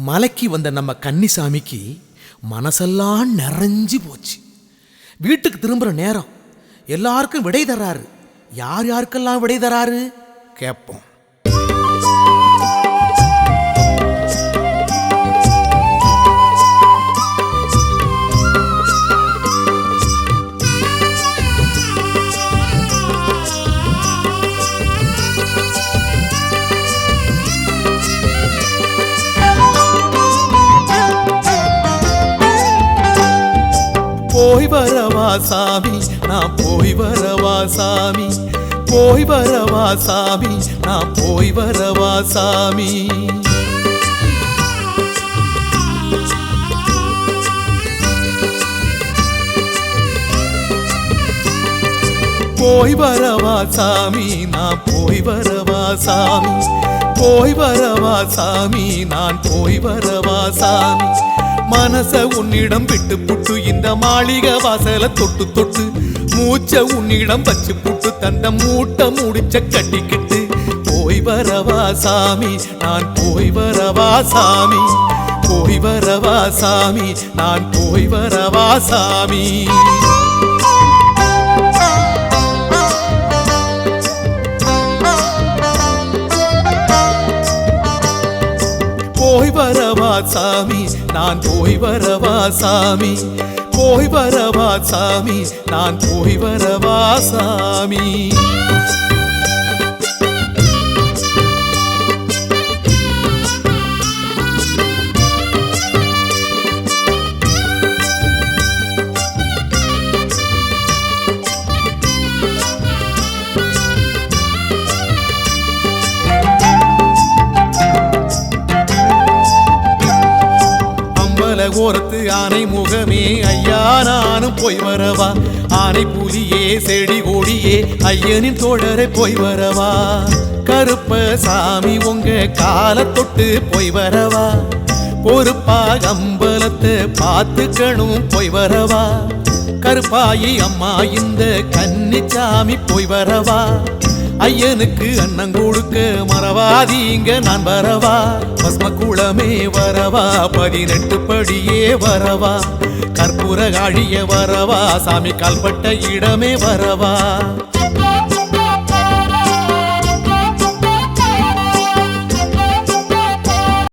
மலைக்கு வந்த நம்ம கன்னிசாமிக்கு மனசெல்லாம் நிறைஞ்சு போச்சு. வீட்டுக்கு திரும்புற நேரம். எல்லாருக்கும் விடை தராரு. யார் யாருக்கெல்லாம் விடை தராரு கேட்போம். போய் வரவா சாமி, நான் போய் வரவா சாமி, போய் வரவா சாமி, நான் போய் வரவா சாமி. போய் வரவா சாமி, நான் போய் வரவா சாமி, போய் வரவா சாமி, நான் போய் வரவா சாமி. மனச உன்னிடம் விட்டு புட்டு இந்த மாளிகை வாசல தொட்டு தொட்டு மூச்ச உன்னிடம் வச்சு புட்டு தந்த மூட்டை முடிச்ச கட்டிக்கிட்டு போய் வரவா சாமி, நான் போய் வரவா சாமி, போய் வரவா சாமி, நான் போய் வரவா சாமி. போய் வரவா சாமி, நான் போய் வரவா சாமி, போய் வரவா சாமி, நான் போய் வரவா சாமி. ஓரத்து ஆனை முகமே ஐயா, நானும் போய் வரவா. ஆனை புலியே செடி கொடியே ஐயனின் தோழரை போய் வரவா. கருப்ப சாமி உங்க கால தொட்டு போய் வரவா. பொறுப்பா அம்பலத்தை பார்த்துக்கணும் போய் வரவா. கருப்பாயி அம்மா இந்த கன்னிச்சாமி போய் வரவா. ஐயனுக்கு அண்ணன் கொடுக்க மறவாதீங்க நான் வரவா. பஸ்ம குளமே வரவா, 18 படியே வரவா. கற்பூர காழிய வரவா, சாமி கால்பட்ட இடமே வரவா.